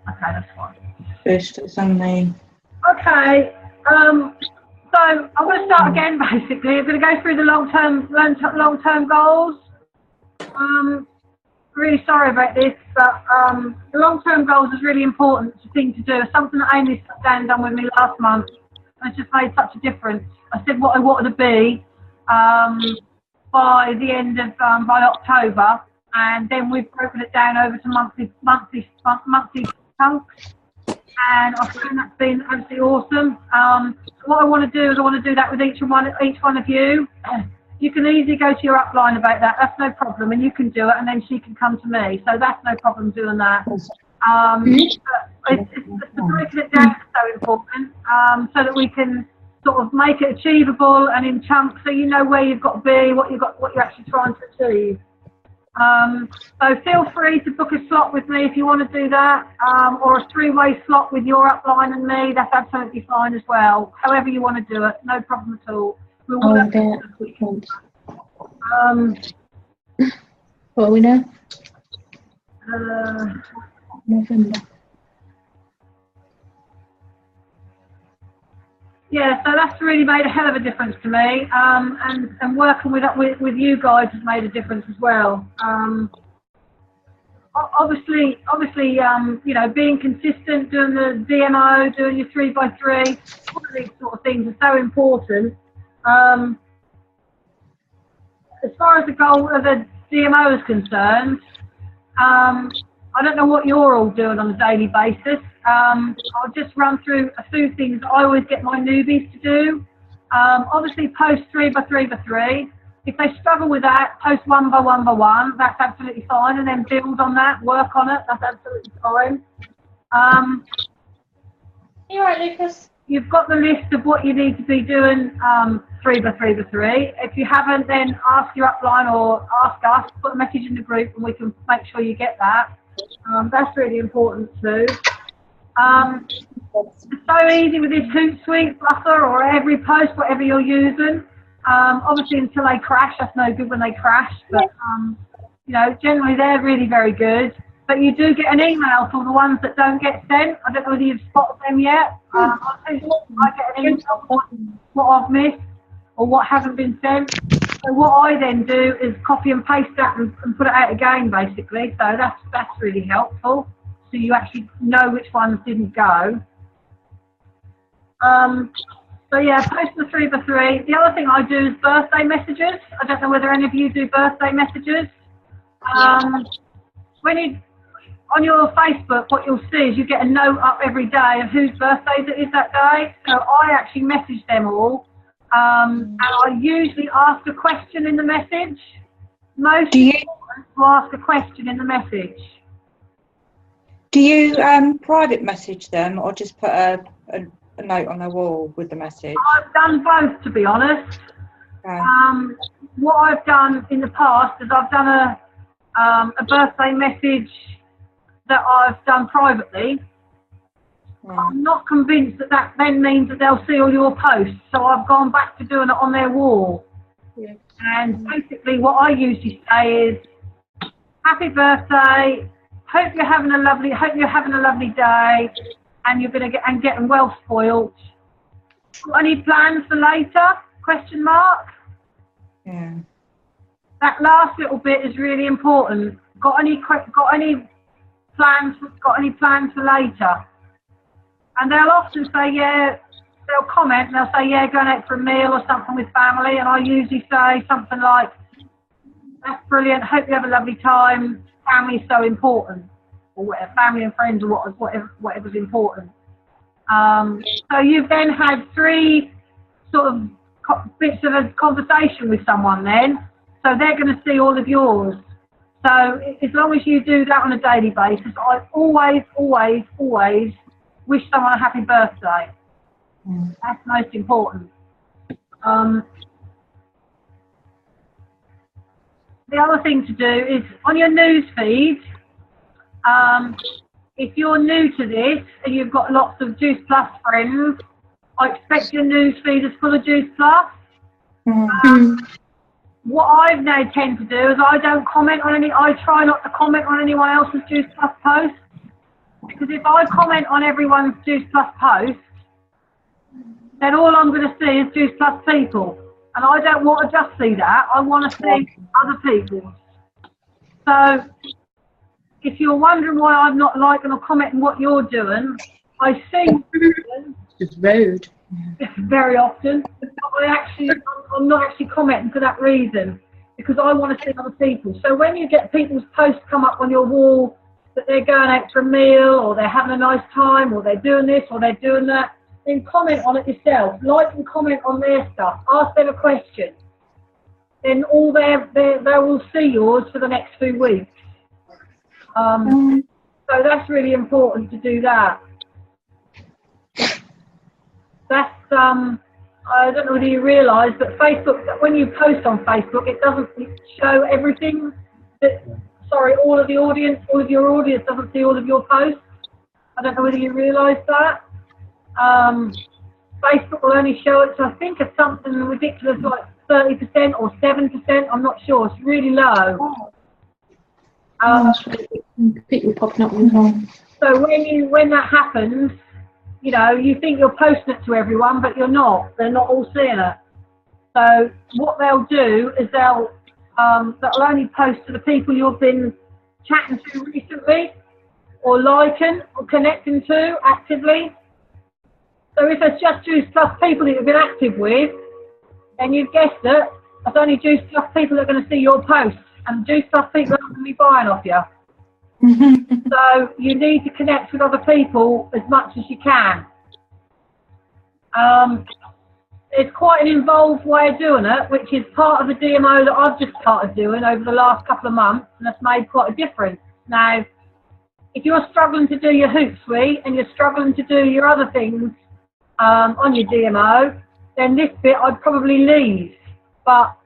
Okay, that's fine. First, it's only... Okay, so I'm going to start again, basically. I'm going to go through the long-term goals. Really sorry about this, but the long-term goals is really important thing to do. It's something that Amy sat down and done with me last month, and it's just made such a difference. I said what I wanted to be by the end of by October, and then we've broken it down over to monthly chunks. And I think that's been absolutely awesome. What I want to do is I want to do that with each one of you. You can easily go to your upline about that. That's no problem, and you can do it, and then she can come to me. So that's no problem doing that. Breaking it down is so important, so that we can sort of make it achievable and in chunks, so you know where you've got to be, what you're actually trying to achieve. So feel free to book a slot with me if you want to do that, or a three-way slot with your upline and me. That's absolutely fine as well. However you want to do it, no problem at all. We will what are we now? November. Yeah, so that's really made a hell of a difference to me, and working with you guys has made a difference as well. Obviously, you know, being consistent, doing the DMO, doing your 3x3, all of these sort of things are so important. As far as the goal of the DMO is concerned, I don't know what you're all doing on a daily basis. I'll just run through a few things I always get my newbies to do. Obviously, post 3x3x3. If they struggle with that, post 1x1x1. That's absolutely fine, and then build on that, work on it. That's absolutely fine. You all right, Lucas? You've got the list of what you need to be doing 3x3x3. If you haven't, then ask your upline or ask us. Put a message in the group, and we can make sure you get that. That's really important too. It's so easy with this Hootsuite, Flutter, or every post, whatever you're using. Obviously, until they crash, that's no good when they crash. But you know, generally they're really very good. But you do get an email for the ones that don't get sent. I don't know whether you've spotted them yet. I get an email for what I've missed or what hasn't been sent. So what I then do is copy and paste that and put it out again, basically. So that's really helpful. So you actually know which ones didn't go. So yeah, post the 3x3. The other thing I do is birthday messages. I don't know whether any of you do birthday messages. When you on your Facebook, what you'll see is you get a note up every day of whose birthdays it is that day. So I actually message them all, and I usually ask a question in the message. Most important to ask a question in the message. Do you private message them, or just put a note on their wall with the message? I've done both, to be honest. Okay. What I've done in the past is I've done a birthday message that I've done privately. Yeah. I'm not convinced that then means that they'll see all your posts, so I've gone back to doing it on their wall. Yeah. And basically what I usually say is, happy birthday, hope you're having a lovely day, and you're gonna getting well spoiled. Got any plans for later? Question mark. Yeah. That last little bit is really important. Got any plans for later? And they'll often say, yeah, they'll comment and they'll say, yeah, going out for a meal or something with family. And I usually say something like, that's brilliant, hope you have a lovely time, family's so important, or whatever, family and friends, or whatever's important. So you've then had three sort of bits of a conversation with someone then, so they're going to see all of yours. So as long as you do that on a daily basis, I always wish someone a happy birthday. That's most important. The other thing to do is on your news feed, if you're new to this and you've got lots of Juice Plus friends, I expect your news feed is full of Juice Plus. What I now tend to do is I try not to comment on anyone else's Juice Plus posts, because Because if I comment on everyone's Juice Plus post, then all I'm going to see is Juice Plus people. And I don't want to just see that. I want to see other people's. So if you're wondering why I'm not liking or commenting what you're doing, I see it's rude. very often. I'm not actually commenting for that reason, because I want to see other people. So when you get people's posts come up on your wall that they're going out for a meal, or they're having a nice time, or they're doing this, or they're doing that, then comment on it yourself. Like and comment on their stuff. Ask them a question. Then all they will see yours for the next few weeks. So that's really important to do that. That's I don't know whether you realise, but Facebook, when you post on Facebook, it doesn't show everything. All of the audience, all of your audience doesn't see all of your posts. I don't know whether you realise that. Facebook will only show it, so I think it's something ridiculous like 30% or 7%. I'm not sure. It's really low. People popping up as well. So when that happens, you know, you think you're posting it to everyone, but you're not. They're not all seeing it. So what they'll do is they'll only post to the people you've been chatting to recently, or liking, or connecting to actively. So if it's just Juice Plus people that you've been active with, then you've guessed it, it's only Juice Plus people that are going to see your posts, and Juice Plus people are going to be buying off you. So you need to connect with other people as much as you can. It's quite an involved way of doing it, which is part of the DMO that I've just started doing over the last couple of months, and it's made quite a difference. Now, if you're struggling to do your Hootsuite and you're struggling to do your other things on your DMO, then this bit I'd probably leave. But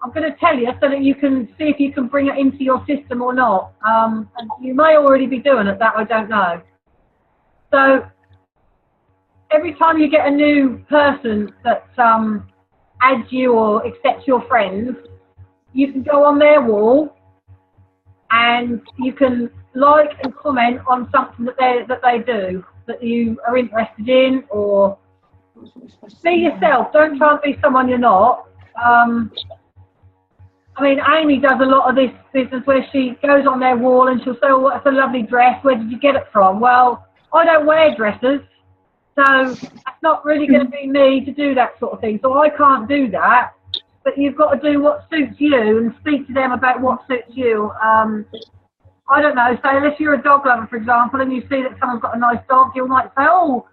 I'm going to tell you so that you can see if you can bring it into your system or not. And you may already be doing it, that I don't know. So every time you get a new person that adds you or accepts your friends, you can go on their wall and you can like and comment on something that they do that you are interested in, or be yourself. Don't try and be someone you're not. I mean, Amy does a lot of this business where she goes on their wall and she'll say, oh, what's a lovely dress, where did you get it from? Well, I don't wear dresses, so that's not really going to be me to do that sort of thing. So I can't do that, but you've got to do what suits you and speak to them about what suits you. I don't know, say if you're a dog lover, for example, and you see that someone's got a nice dog, you might say, oh,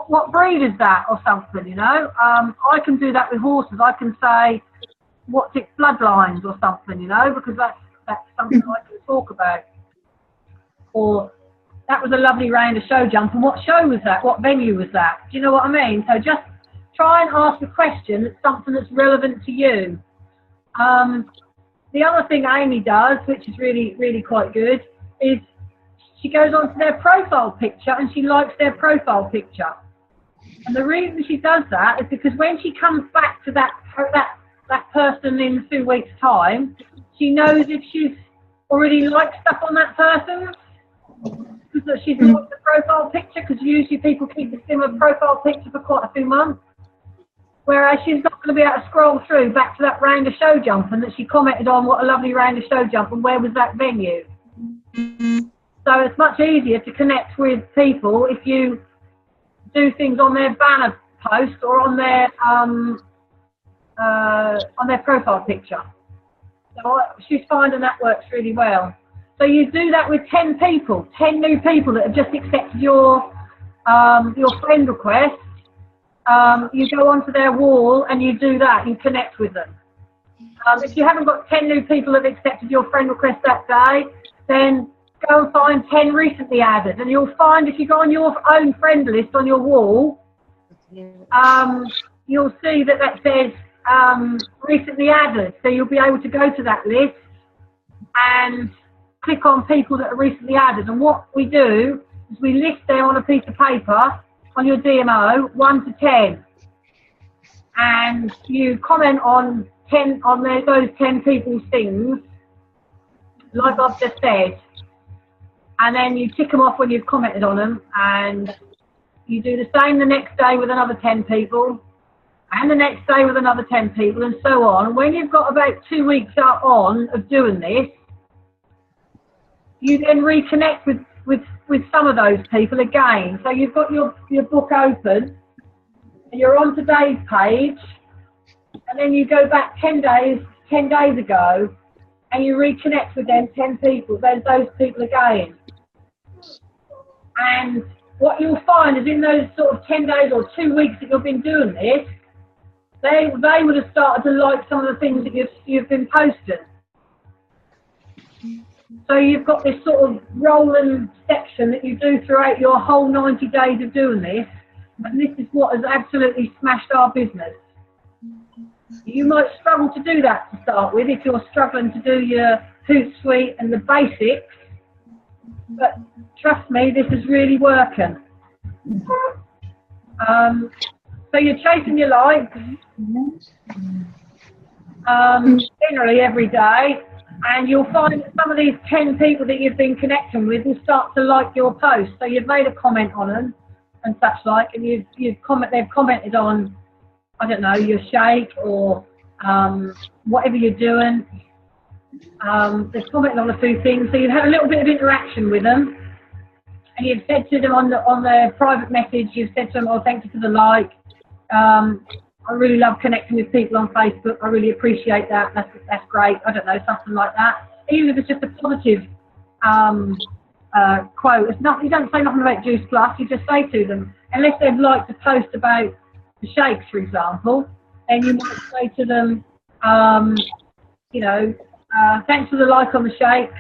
what breed is that, or something, you know? I can do that with horses. I can say, what's its bloodlines or something, you know, because that's something I can talk about. Or that was a lovely round of show jump, and what show was that? What venue was that? Do you know what I mean? So just try and ask a question that's something that's relevant to you. The other thing Amy does, which is really, really quite good, is she goes onto their profile picture and she likes their profile picture. And the reason she does that is because when she comes back to that person in 2 weeks' time, she knows if she's already liked stuff on that person, because she's liked the profile picture, because usually people keep a similar profile picture for quite a few months. Whereas she's not going to be able to scroll through back to that round of show jump and that she commented on what a lovely round of show jump and where was that venue. So it's much easier to connect with people if you do things on their banner post or on their profile picture. So she's finding that works really well. So you do that with 10 people, 10 new people that have just accepted your friend request. You go onto their wall and you do that, you connect with them. If you haven't got 10 new people that have accepted your friend request that day, then go and find 10 recently added, and you'll find if you go on your own friend list on your wall, you'll see that says recently added, so you'll be able to go to that list and click on people that are recently added. And what we do is we list them on a piece of paper on your DMO, 1 to 10, and you comment on 10 on those 10 people's things, like I've just said. and then you tick them off when you've commented on them, and you do the same the next day with another 10 people, and the next day with another 10 people, and so on. When you've got about 2 weeks on of doing this, you then reconnect with some of those people again. So you've got your book open, and you're on today's page, and then you go back 10 days ago, and you reconnect with them 10 people, then those people again. And what you'll find is in those sort of 10 days or 2 weeks that you've been doing this, they would have started to like some of the things that you've been posting. So you've got this sort of rolling section that you do throughout your whole 90 days of doing this, and this is what has absolutely smashed our business. You might struggle to do that to start with if you're struggling to do your Hootsuite and the basics, but trust me, this is really working. So you're chasing your likes generally every day, and you'll find that some of these 10 people that you've been connecting with will start to like your post. So you've made a comment on them and such like, and they've commented on, I don't know, your shake or whatever you're doing. They've commented on a few things, so you've had a little bit of interaction with them, and you've said to them on their private message, you've said to them, oh, thank you for the like. I really love connecting with people on Facebook. I really appreciate that. That's great. I don't know, something like that. Even if it's just a positive quote, it's nothing. You don't say nothing about Juice Plus. You just say to them, unless they'd like to post about the shakes, for example, then you might say to them, you know, thanks for the like on the shakes.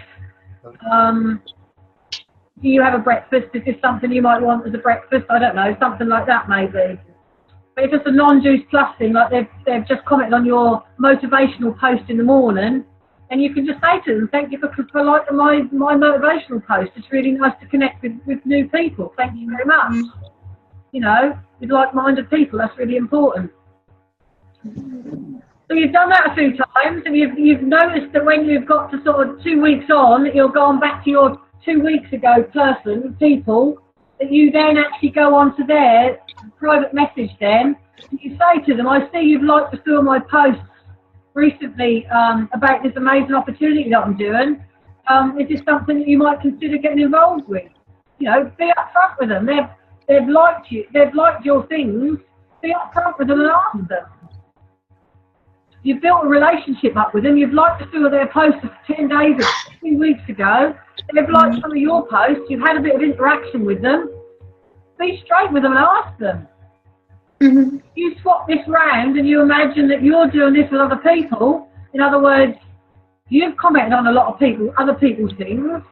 Do you have a breakfast? Is this something you might want as a breakfast? I don't know, something like that maybe. But if it's a non-Juice Plus thing, like they've just commented on your motivational post in the morning, then you can just say to them, thank you for liking my motivational post. It's really nice to connect with new people. Thank you very much. You know, with like-minded people, that's really important. So you've done that a few times, and you've noticed that when you've got to sort of 2 weeks on, that you're going back to your 2 weeks ago people, that you then actually go on to their private message them, and you say to them, I see you've liked a few of my posts recently about this amazing opportunity that I'm doing. Is this something that you might consider getting involved with? You know, be upfront with them. They've liked you. They've liked your things. Be upfront with them and ask them. You've built a relationship up with them. You've liked a few of their posts 10 days or 2 weeks ago. They've liked some of your posts. You've had a bit of interaction with them. Be straight with them and ask them. Mm-hmm. You swap this round and you imagine that you're doing this with other people. In other words, you've commented on a lot of other people's things,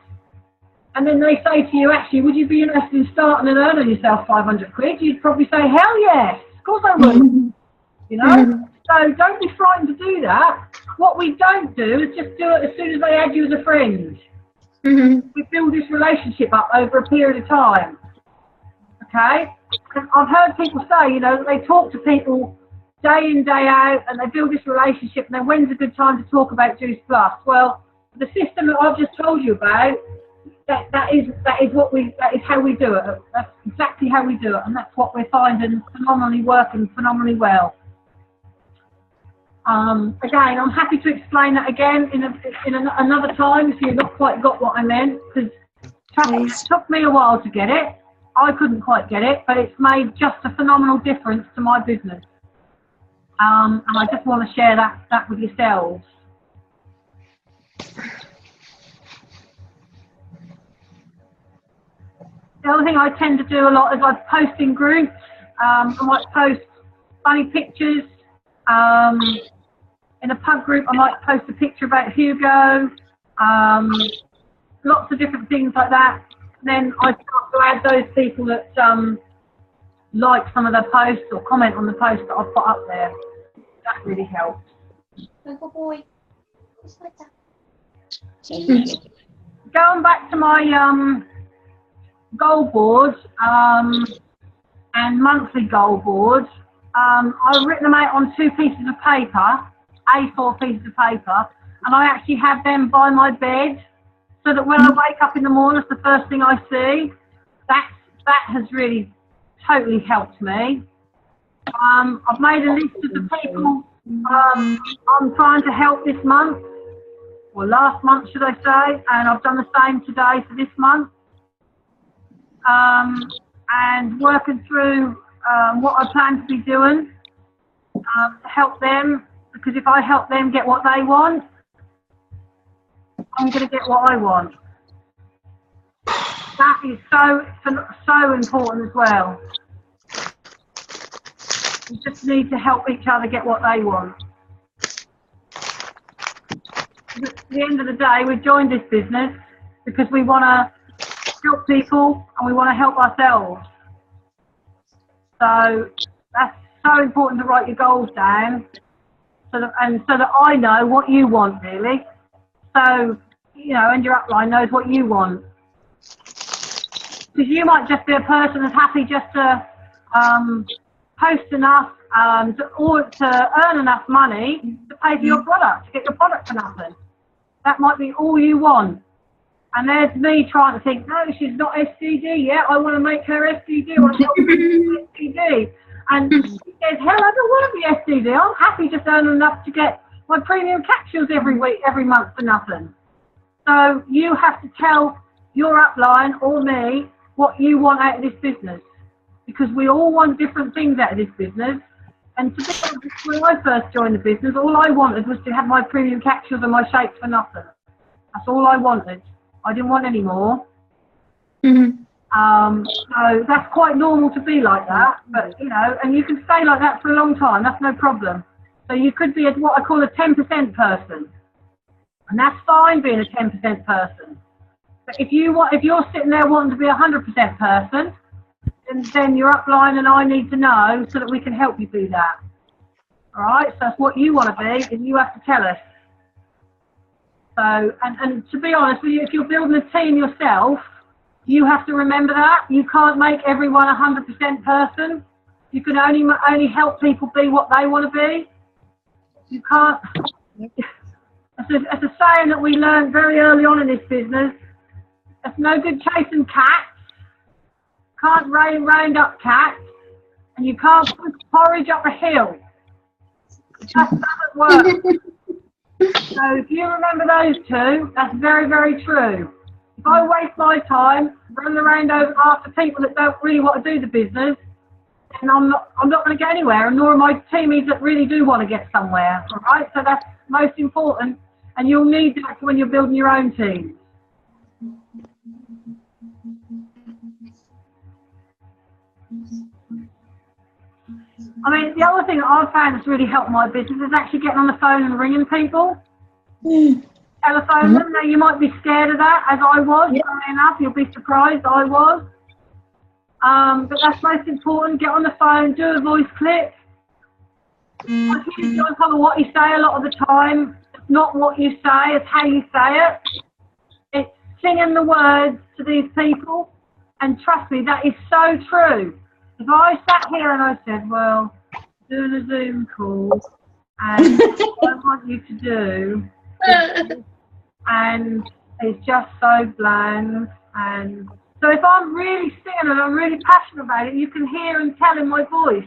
and then they say to you, actually, would you be interested in starting and earning yourself 500 quid? You'd probably say, hell yes, of course I would. Mm-hmm. You know? Mm-hmm. So don't be frightened to do that. What we don't do is just do it as soon as they add you as a friend. Mm-hmm. We build this relationship up over a period of time. Okay? And I've heard people say, you know, they talk to people day in, day out, and they build this relationship, and then when's a good time to talk about Juice Plus? Well, the system that I've just told you about, that is how we do it. That's exactly how we do it, and that's what we're finding phenomenally working phenomenally well. Again, I'm happy to explain that again in another time if you've not quite got what I meant, because it took me a while to get it. I couldn't quite get it, but it's made just a phenomenal difference to my business. And I just want to share that with yourselves. The other thing I tend to do a lot is I post in groups. I might post funny pictures. In a pub group, I might post a picture about Hugo. Lots of different things like that. And then I start to add those people that like some of the posts or comment on the posts that I've put up there. That really helps. Good boy. Going back to my goal board and monthly goal board, I've written them out on 2 pieces of paper, A4 pieces of paper, and I actually have them by my bed. so that when I wake up in the morning, it's the first thing I see. That has really totally helped me. I've made a list of the people I'm trying to help this month, or last month should I say, and I've done the same today for this month. And working through what I plan to be doing to help them, because if I help them get what they want, I'm going to get what I want. That is so important as well. We just need to help each other get what they want. At the end of the day, we've joined this business because we want to help people and we want to help ourselves. So that's so important to write your goals down, so that I know what you want really. So, you know, and your upline knows what you want. Because you might just be a person that's happy just to post enough or to earn enough money to pay for your product, to get your product for nothing. That might be all you want. And there's me trying to think, no, she's not SDD yet. I want to make her SDD. I want to help her be SDD. And she says, hell, I don't want to be SDD. I'm happy just earning enough to get my premium capsules every week, every month for nothing. So you have to tell your upline or me what you want out of this business, because we all want different things out of this business. And to be honest, when I first joined the business, all I wanted was to have my premium capsules and my shakes for nothing. That's all I wanted. I didn't want any more. So that's quite normal to be like that, but you know, and you can stay like that for a long time. That's no problem. So you could be what I call a 10% person, and that's fine being a 10% person. But if you're sitting there wanting to be a 100% person, then your upline and I need to know so that we can help you do that. All right. So that's what you want to be, and you have to tell us. So, and to be honest with you, if you're building a team yourself, you have to remember that. You can't make everyone a 100% person. You can only help people be what they want to be. You can't. It's a saying that we learned very early on in this business. It's no good chasing cats. Can't round up cats, and you can't push porridge up a hill. That doesn't work. So if you remember those two, that's very, very true. If I waste my time running around after people that don't really want to do the business, then I'm not going to get anywhere, and nor are my teamies that really do want to get somewhere. All right, so that's most important, and you'll need that when you're building your own team. I mean, the other thing that I've found that's really helped my business is actually getting on the phone and ringing people. Telephone them. Now, you might be scared of that, as I was. Funny enough, you'll be surprised I was. But that's most important. Get on the phone, do a voice clip. I think you on top of what you say a lot of the time. It's not what you say, it's how you say it. It's singing the words to these people. And trust me, that is so true. If I sat here and I said, well, doing a Zoom call, and what I want you to do, and it's just so bland, and so if I'm really singing and I'm really passionate about it, you can hear and tell in my voice.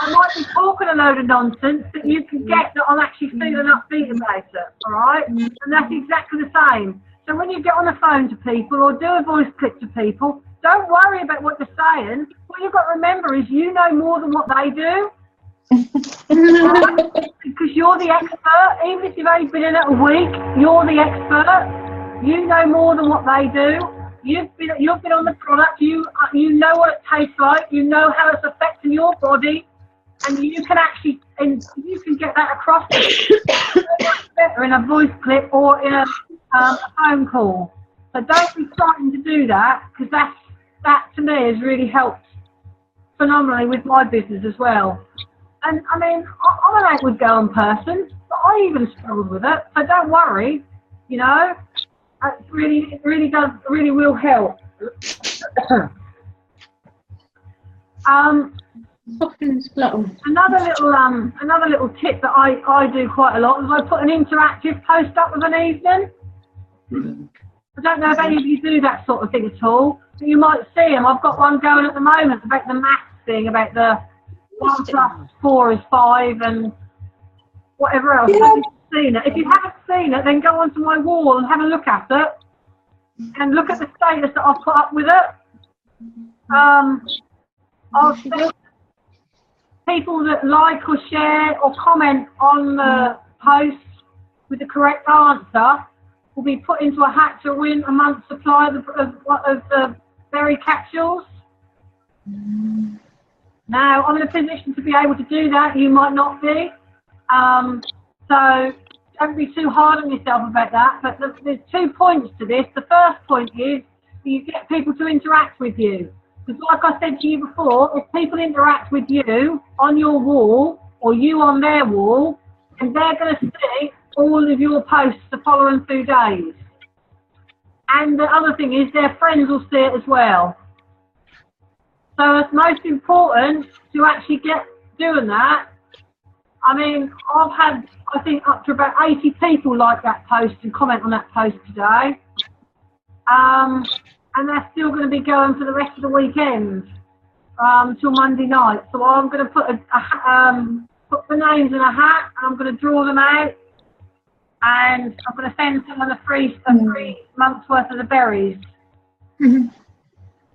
I might be talking a load of nonsense, but you can get that I'm actually feeling upbeat about it, all right? And that's exactly the same. So when you get on the phone to people or do a voice clip to people, don't worry about what they're saying. What you've got to remember is you know more than what they do. Right? Because you're the expert. Even if you've only been in it a week, you're the expert. You know more than what they do. You've been on the product. You know what it tastes like. You know how it's affecting your body, and you can actually you can get that across better in a voice clip or in a phone call. So don't be frightened to do that, because that to me has really helped phenomenally with my business as well. And I mean, I'm an outward going person, but I even struggled with it. So don't worry, you know. It really will help. Another little tip that I do quite a lot is I put an interactive post up of an evening. I don't know if any of you do that sort of thing at all, but you might see them. I've got one going at the moment about the maths thing, about the 1 plus 4 is 5 and whatever else. Yeah. Have you seen it? If you haven't seen it, then go onto my wall and have a look at it and look at the status that I've put up with it. I'll send people that like or share or comment on the post with the correct answer will be put into a hat to win a month's supply of the berry capsules. Now, I'm in a position to be able to do that. You might not be. So don't be too hard on yourself about that. But there's 2 points to this. The first point is you get people to interact with you. Because like I said to you before, if people interact with you on your wall or you on their wall, and they're going to see all of your posts the following 2 days. And the other thing is their friends will see it as well. So it's most important to actually get doing that. I mean, I've had, I think, up to about 80 people like that post and comment on that post today. And they're still going to be going for the rest of the weekend till Monday night. So I'm going to put put the names in a hat, and I'm going to draw them out, and I'm going to send someone a free month's worth of the berries.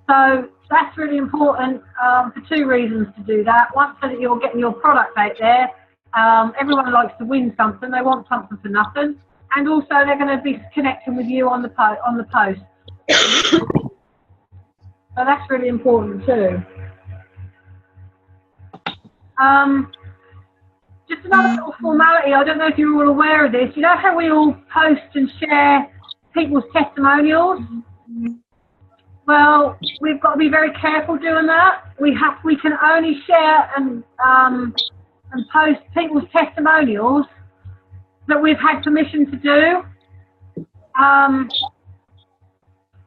So that's really important for 2 reasons to do that. One, so that you're getting your product out there. Everyone likes to win something. They want something for nothing. And also they're going to be connecting with you on the post. So that's really important too. Just another little formality. I don't know if you're all aware of this. You know how we all post and share people's testimonials? Well, we've got to be very careful doing that. We can only share and post people's testimonials that we've had permission to do.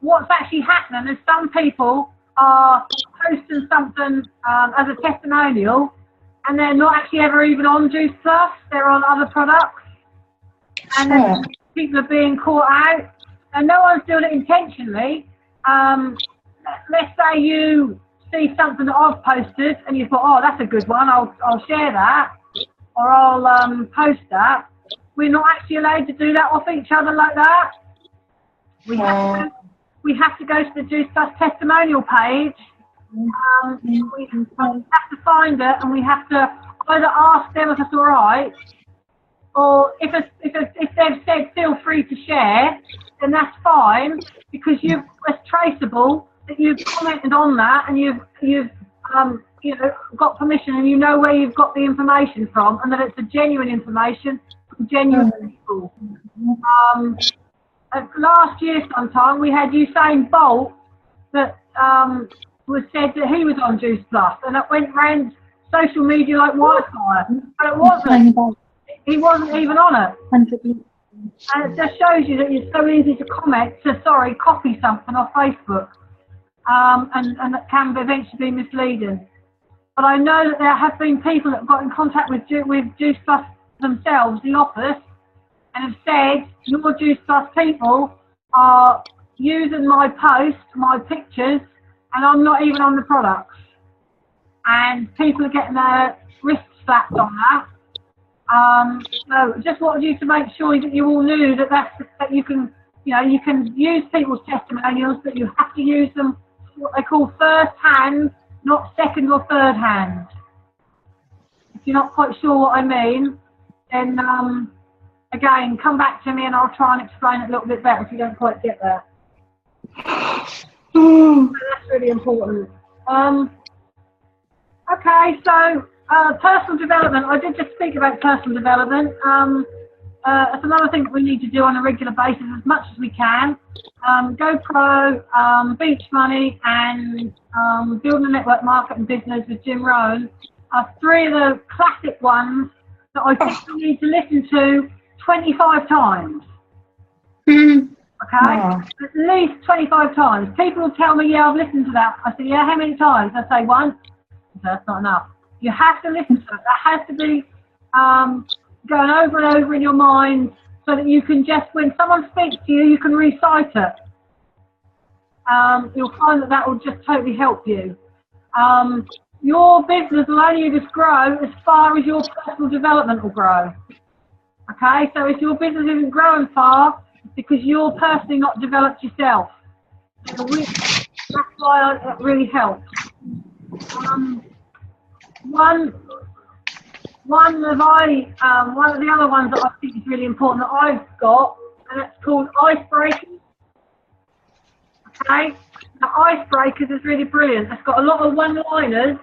What's actually happening is some people are posting something as a testimonial, and they're not actually ever even on Juice Plus. They're on other products, and then people are being caught out, and no one's doing it intentionally. Let's say you see something that I've posted, and you thought, "Oh, that's a good one. I'll share that, or I'll post that." We're not actually allowed to do that off each other like that. We have to go to the Juice Plus testimonial page. We have to find it, and we have to either ask them if it's all right, or if they've said feel free to share, then that's fine, because it's traceable that you've commented on that, and you've got permission, and you know where you've got the information from, and that it's a genuine information from genuine people. Last year sometime we had Usain Bolt that was said that he was on Juice Plus, and it went round social media like wildfire, but it wasn't. He wasn't even on it. And it just shows you that it's so easy to copy something off Facebook, and that can eventually be misleading. But I know that there have been people that have got in contact with Juice Plus themselves, the office, and have said, your Juice Plus people are using my post, my pictures, and I'm not even on the products. And people are getting their wrists slapped on that. So just wanted you to make sure that you all knew that you can use people's testimonials, but you have to use them what they call first hand, not second or third hand. If you're not quite sure what I mean, then again, come back to me and I'll try and explain it a little bit better if you don't quite get that. So that's really important. Okay, so personal development. I did just speak about personal development. It's another thing that we need to do on a regular basis as much as we can. GoPro, Beach Money, and Building a Network Marketing Business with Jim Rohn are 3 of the classic ones that I think you need to listen to 25 times. Okay? At least 25 times. People will tell me, yeah, I've listened to that. I say, yeah, how many times? I say, 1. That's not enough. You have to listen to it. That has to be going over and over in your mind, so that you can just, when someone speaks to you, you can recite it. you'll find that that will just totally help you. Your business will only just grow as far as your personal development will grow. Okay, so if your business isn't growing far, it's because you're personally not developed yourself. So that's why that really helps. One of the other ones that I think is really important that I've got, and it's called icebreakers. Okay, now icebreakers is really brilliant. It's got a lot of one-liners,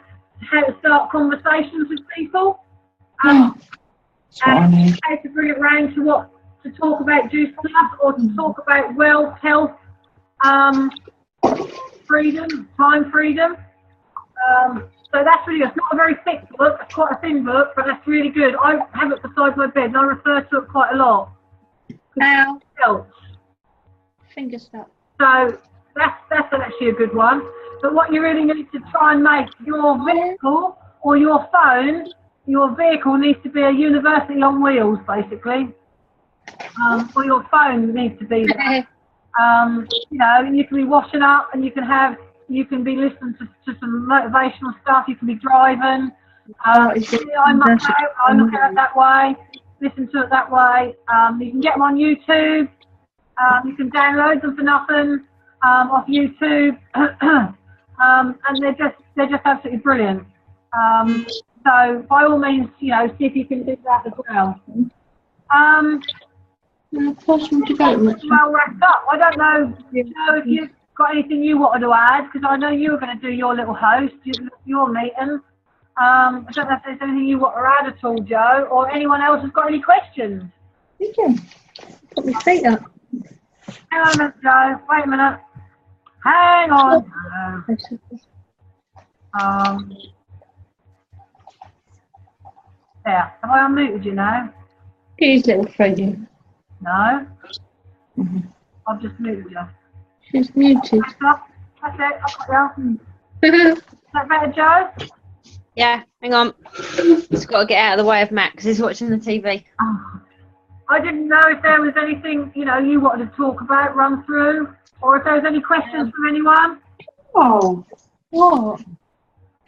how to start conversations with people, and how to bring it round to talk about juice stuff or to talk about wealth, health, freedom, time freedom. So that's really good. It's not a very thick book, it's quite a thin book, but that's really good. I have it beside my bed and I refer to it quite a lot. Ow. It helps. Finger stuck. So that's actually a good one. But what you really need to try and make your vehicle or your phone, your vehicle needs to be a universally long wheels, basically. Or your phone needs to be that. You know, you can be washing up and you can be listening to some motivational stuff. You can be driving. I look at it that way. Listen to it that way. You can get them on YouTube. You can download them for nothing off YouTube, and they're just absolutely brilliant. So by all means, you know, see if you can do that as well. Personal development. Well wrapped up. I don't know, if you've got anything you wanted to add, because I know you were going to do your little host, your meeting. I don't know if there's anything you want to add at all, Joe, or anyone else has got any questions. You can put my feet up. Hang on a minute, Joe. Wait a minute. Hang on. There. Have I unmuted you now? Here's little Freddie. No. I've just muted you. She's muted. That's it. I've got you. Is that better, Joe? Yeah, hang on. Just got to get out of the way of Max. He's watching the TV. Oh. I didn't know if there was anything, you know, you wanted to talk about, run through, or if there was any questions from anyone. Oh, what?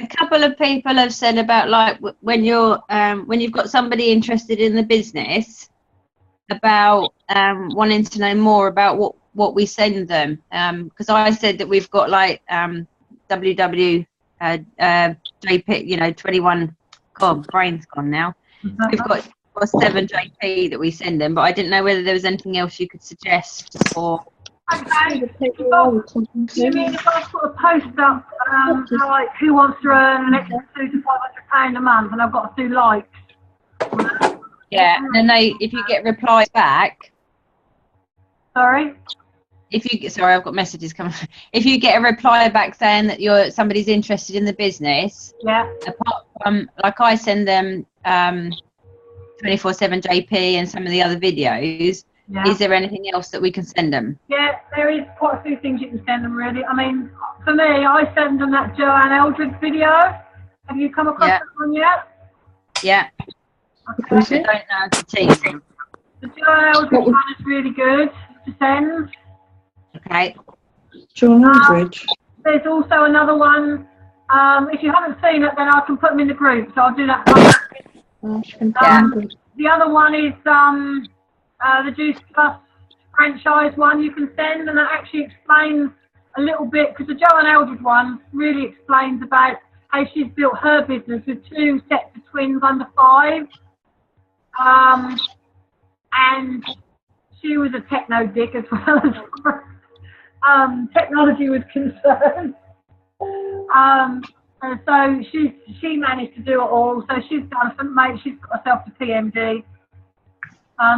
A couple of people have said about like when you've got somebody interested in the business, about wanting to know more about what we send them. Because I said that we've got like JP, 21. God, brain's gone now. We've got 7 JP that we send them, but I didn't know whether there was anything else you could suggest or. Okay. You mean if I put a post up, like who wants to earn an extra £200 to £500 a month, and I've got a few likes? Yeah, and then if you get replies back. Sorry. Sorry, I've got messages coming. If you get a reply back saying that somebody's interested in the business. Yeah. Apart from, like, I send them 24/7 JP and some of the other videos. Yeah. Is there anything else that we can send them? Yeah, there is quite a few things you can send them, really. I mean, for me, I send them that Joanne Eldred video. Have you come across that one yet? Yeah. Okay. I don't know how to teach them. The Joanne Eldred one is really good to send. Okay. Joanne Eldred. There's also another one. If you haven't seen it, then I can put them in the group, so I'll do that. The other one is the Juice Plus franchise one you can send, and that actually explains a little bit, because the Joanne Eldred one really explains about how she's built her business with 2 sets of twins under 5. And she was a techno dick as well as technology was concerned. And so she managed to do it all. So she's got herself to PMD.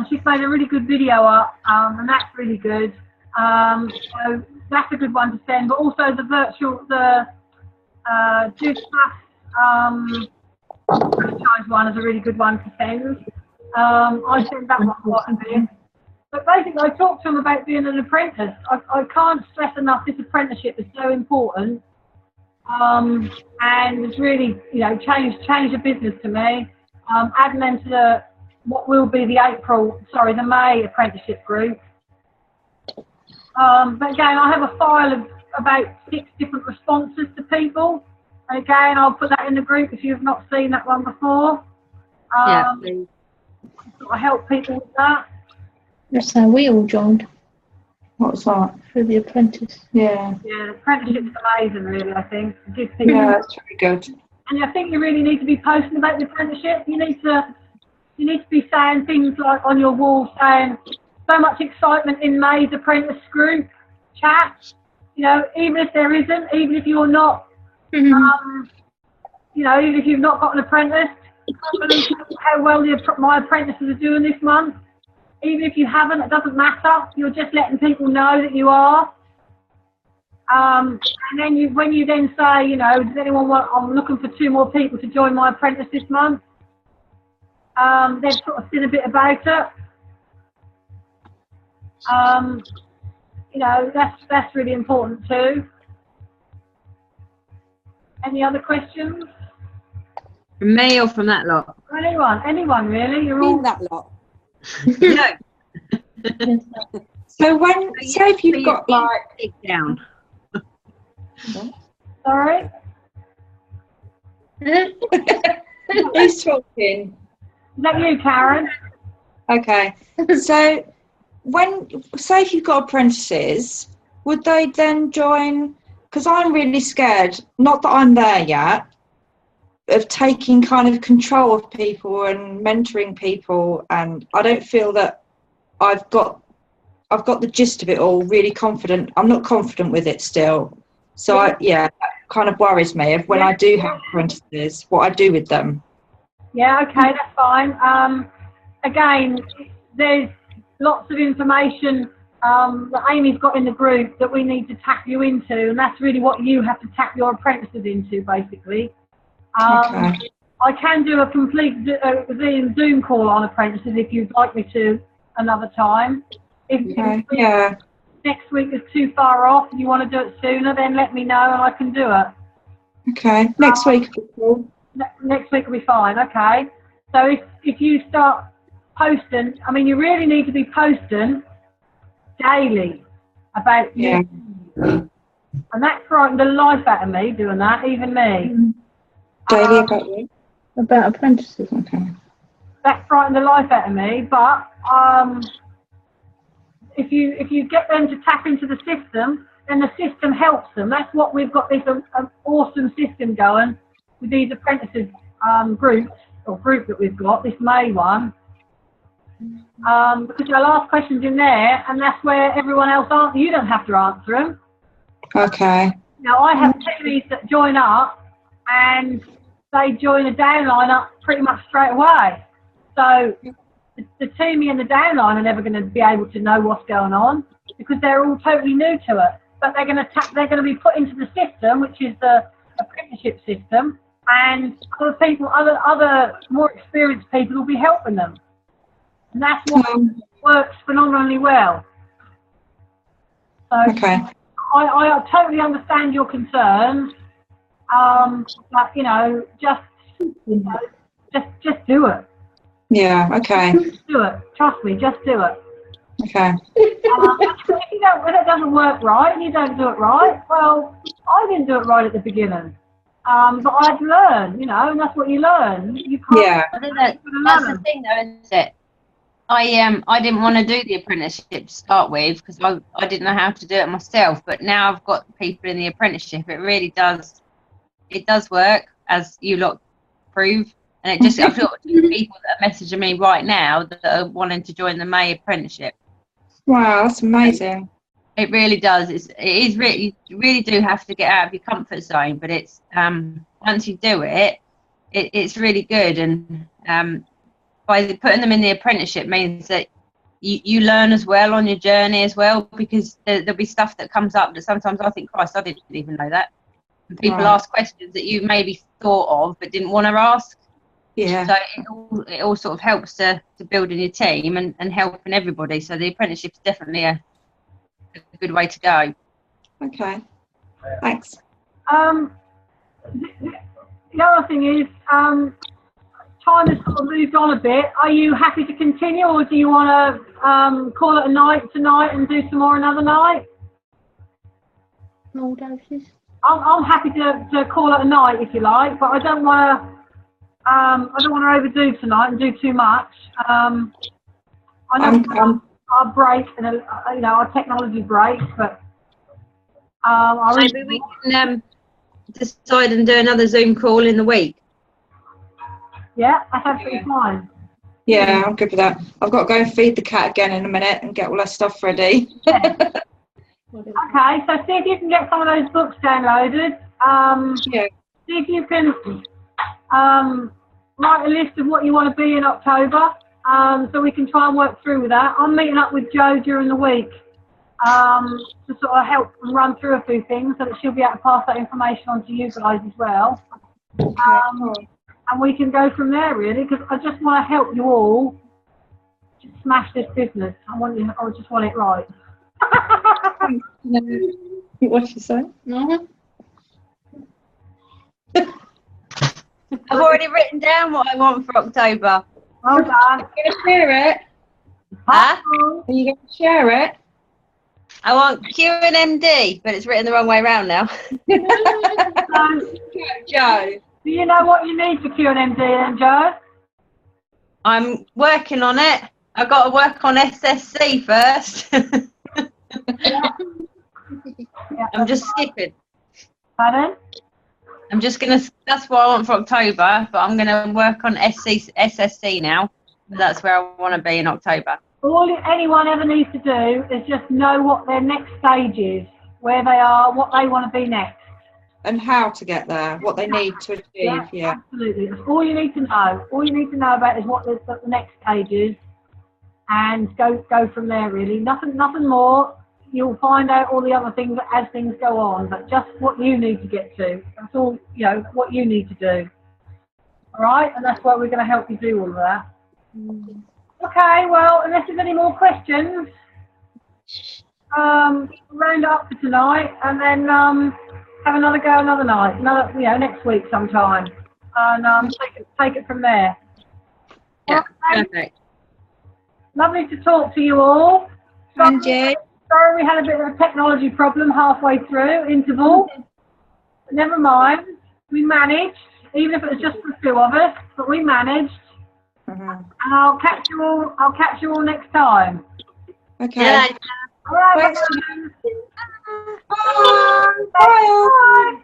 She's made a really good video up, and that's really good. So that's a good one to send. But also the Juice Plus franchise one is a really good one to send. I send that one quite a bit. But basically, I talked to them about being an apprentice. I can't stress enough this apprenticeship is so important. And it's really, changed the business to me. Adding them to what will be the May apprenticeship group. But again, I have a file about 6 different responses to people. And again, I'll put that in the group if you've not seen that one before. Please. Sort of help people with that. That's how we all joined What was that? for the apprentice. Yeah. Yeah, the apprenticeship's amazing, really, I think. It gives people, Yeah, it's very good. and I think you really need to be posting about the apprenticeship. You need to be saying things like on your wall, saying so much excitement in May's apprentice group chat. You know, even if there isn't, even if you're not, you know, even if you've not got an apprentice, can't believe how well my apprentices are doing this month. Even if you haven't, it doesn't matter. You're just letting people know that you are. And then when you then say, you know, does anyone want? I'm looking for 2 more people to join my apprentice this month. They've sort of seen a bit about it. You know, that's really important too. Any other questions? From me or from that lot? Anyone really? You're all that lot. No. So say if you've got like... down. sorry. Who's talking? Is that you, Karen? Okay. So say if you've got apprentices, would they then join? Because I'm really scared, not that I'm there yet, of taking kind of control of people and mentoring people, and I don't feel that I've got the gist of it all really confident. I'm not confident with it still. So that kind of worries me of when I do have apprentices, what I do with them. Yeah, okay, that's fine. Again, there's lots of information that Amy's got in the group that we need to tap you into, and that's really what you have to tap your apprentices into, basically. Okay. I can do a complete Zoom call on apprentices if you'd like me to another time. If next week is too far off and you want to do it sooner, then let me know and I can do it. Okay. Next week will be cool. Next week will be fine, okay. So if you start posting, I mean, you really need to be posting daily about you. And that frightened the life out of me, doing that, even me. Daily about you? About apprentices. Okay. That frightened the life out of me, but if you get them to tap into the system, then the system helps them. That's what we've got, this awesome system going with these apprentices group that we've got, this May one. Because they'll ask questions in there, and that's where everyone else answers. You don't have to answer them. Okay. Now, I have teamies that join up, and they join a downline up pretty much straight away. So the teamie and the downline are never going to be able to know what's going on because they're all totally new to it. But they're going to be put into the system, which is the apprenticeship system, and other people, other more experienced people will be helping them. And that's what works phenomenally well. So Okay. I totally understand your concerns. But you know, just do it. Yeah. Okay. Just do it. Trust me. Just do it. Okay. When it doesn't work right and you don't do it right, well, I didn't do it right at the beginning. But I'd learn, you know, and that's what you learn. You can't. Yeah. I think that's the thing, though, isn't it? I didn't want to do the apprenticeship to start with because I didn't know how to do it myself. But now I've got people in the apprenticeship. It really does. It does work, as you lot prove. And it just, I've got people that are messaging me right now that are wanting to join the May apprenticeship. Wow, that's amazing. It really does. It is really, you really do have to get out of your comfort zone. But it's once you do it, it's really good. And by putting them in the apprenticeship means that you learn as well on your journey as well, because there'll be stuff that comes up that sometimes I think, Christ, I didn't even know that. And people ask questions that you maybe thought of but didn't want to ask. Yeah. So it all sort of helps to building your team and helping everybody. So the apprenticeship is definitely a good way to go. Okay. Thanks. The other thing is, time has sort of moved on a bit. Are you happy to continue, or do you want to call it a night tonight and do some more another night? Small doses. I'm happy to call it a night if you like, but I don't want to overdo tonight and do too much. I know our break and our technology break, but maybe we can decide and do another Zoom call in the week. Yeah, that's absolutely fine. Yeah, I'm good with that. I've got to go and feed the cat again in a minute and get all her stuff ready. Yeah. Okay, so see if you can get some of those books downloaded. Yeah. See if you can write a list of what you want to be in October, so we can try and work through with that. I'm meeting up with Jo during the week to sort of help and run through a few things so that she'll be able to pass that information on to you guys as well. And we can go from there, really, because I just want to help you all to smash this business. I just want it right. What's she saying? Mm-hmm. I've already written down what I want for October. Well done. Are you going to share it? Huh? Are you going to share it? I want Q and MD, but it's written the wrong way around now. Jo. Do you know what you need for Q&MD then, Jo? I'm working on it. I've got to work on SSC first. I'm just skipping. Pardon? I'm just going to, that's what I want for October, but I'm going to work on SSC now. That's where I want to be in October. All anyone ever needs to do is just know what their next stage is, where they are, what they want to be next. And how to get there, what they need to achieve, yeah. Absolutely. That's all you need to know. All you need to know about is what the next stage is, and go from there, really. Nothing more. You'll find out all the other things as things go on, but just what you need to get to. That's all, what you need to do. All right? And that's why we're going to help you do all of that. Okay, well, unless there's any more questions, round it up for tonight, and then have another go another night, next week sometime, and take it from there. Yeah, Okay. perfect. Lovely to talk to you all. Angie. Sorry we had a bit of a technology problem halfway through, interval. But never mind, we managed, even if it was just for a few of us, but we managed. And I'll catch you all next time. Okay. Yeah. All right, Bye. bye. Bye.